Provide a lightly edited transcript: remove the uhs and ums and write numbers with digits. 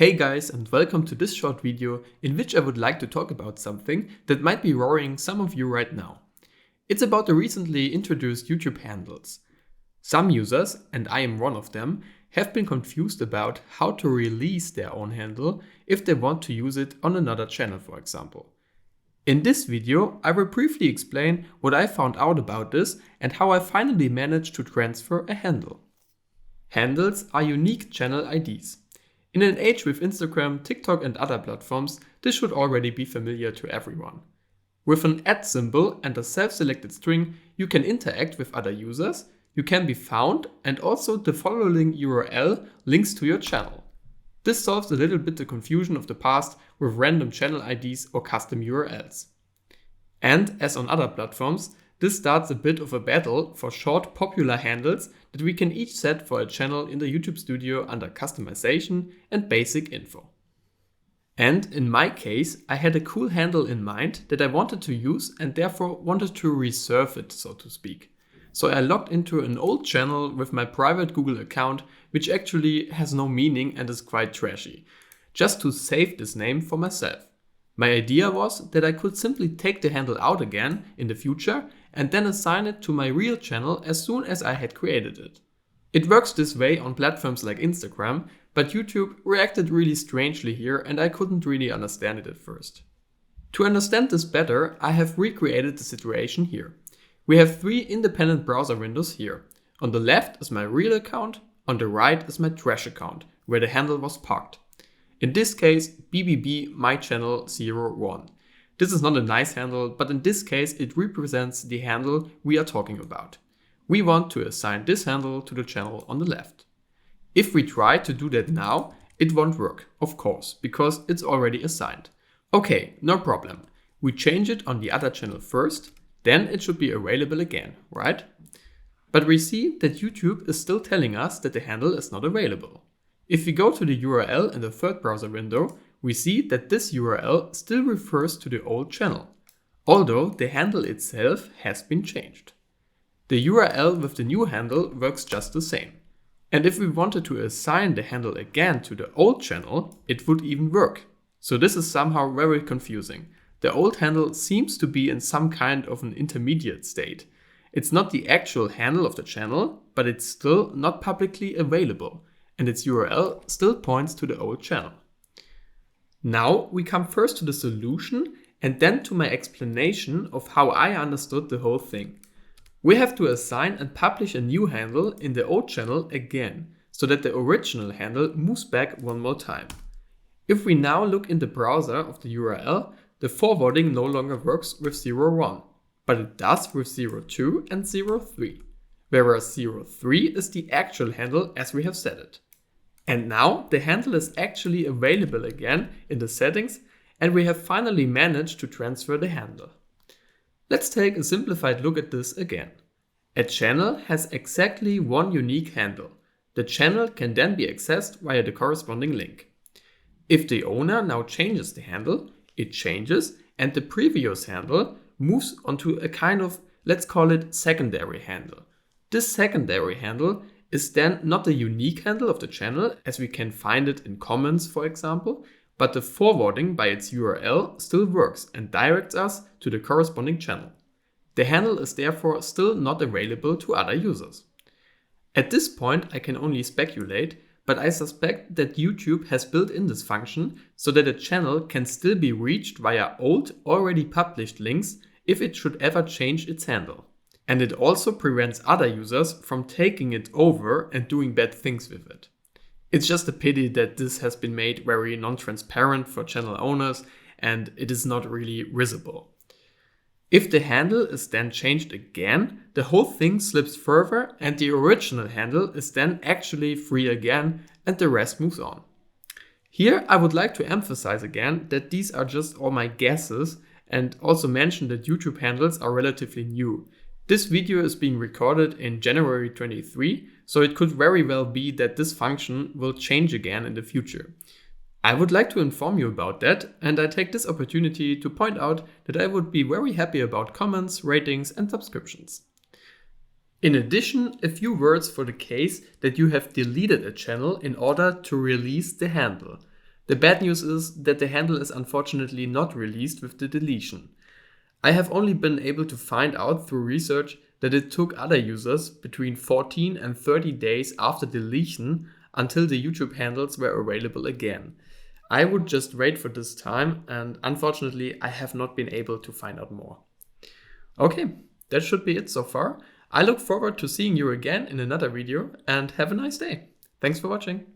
Hey guys, and welcome to this short video in which I would like to talk about something that might be worrying some of you right now. It's about the recently introduced YouTube handles. Some users, and I am one of them, have been confused about how to release their own handle if they want to use it on another channel, for example. In this video, I will briefly explain what I found out about this and how I finally managed to transfer a handle. Handles are unique channel IDs. In an age with Instagram, TikTok and other platforms, this should already be familiar to everyone. With an @ symbol and a self-selected string, you can interact with other users, you can be found, and also the following URL links to your channel. This solves a little bit the confusion of the past with random channel IDs or custom URLs. And as on other platforms, this starts a bit of a battle for short popular handles that we can each set for a channel in the YouTube studio under customization and basic info. And in my case, I had a cool handle in mind that I wanted to use and therefore wanted to reserve it, so to speak. So I logged into an old channel with my private Google account, which actually has no meaning and is quite trashy, just to save this name for myself. My idea was that I could simply take the handle out again in the future and then assign it to my real channel as soon as I had created it. It works this way on platforms like Instagram, but YouTube reacted really strangely here and I couldn't really understand it at first. To understand this better, I have recreated the situation here. We have 3 independent browser windows here. On the left is my real account, on the right is my trash account, where the handle was parked. In this case, BBB my channel 01. This is not a nice handle, but in this case it represents the handle we are talking about. We want to assign this handle to the channel on the left. If we try to do that now, it won't work, of course, because it's already assigned. Okay, no problem. We change it on the other channel first, then it should be available again, right? But we see that YouTube is still telling us that the handle is not available. If we go to the URL in the third browser window, we see that this URL still refers to the old channel, although the handle itself has been changed. The URL with the new handle works just the same. And if we wanted to assign the handle again to the old channel, it would even work. So this is somehow very confusing. The old handle seems to be in some kind of an intermediate state. It's not the actual handle of the channel, but it's still not publicly available, and its URL still points to the old channel. Now we come first to the solution and then to my explanation of how I understood the whole thing. We have to assign and publish a new handle in the old channel again, so that the original handle moves back one more time. If we now look in the browser of the URL, the forwarding no longer works with 01, but it does with 02 and 03, whereas 03 is the actual handle as we have set it. And now the handle is actually available again in the settings and we have finally managed to transfer the handle. Let's take a simplified look at this again. A channel has exactly one unique handle. The channel can then be accessed via the corresponding link. If the owner now changes the handle, it changes and the previous handle moves onto a kind of, let's call it, secondary handle. This secondary handle is then not the unique handle of the channel as we can find it in comments, for example, but the forwarding by its URL still works and directs us to the corresponding channel. The handle is therefore still not available to other users. At this point I can only speculate, but I suspect that YouTube has built in this function so that a channel can still be reached via old, already published links if it should ever change its handle. And it also prevents other users from taking it over and doing bad things with it. It's just a pity that this has been made very non-transparent for channel owners and it is not really visible. If the handle is then changed again, the whole thing slips further and the original handle is then actually free again and the rest moves on. Here I would like to emphasize again that these are just all my guesses and also mention that YouTube handles are relatively new. This video is being recorded in January 23, so it could very well be that this function will change again in the future. I would like to inform you about that, and I take this opportunity to point out that I would be very happy about comments, ratings and subscriptions. In addition, a few words for the case that you have deleted a channel in order to release the handle. The bad news is that the handle is unfortunately not released with the deletion. I have only been able to find out through research that it took other users between 14 and 30 days after deletion until the YouTube handles were available again. I would just wait for this time, and unfortunately I have not been able to find out more. Okay, that should be it so far. I look forward to seeing you again in another video, and have a nice day. Thanks for watching.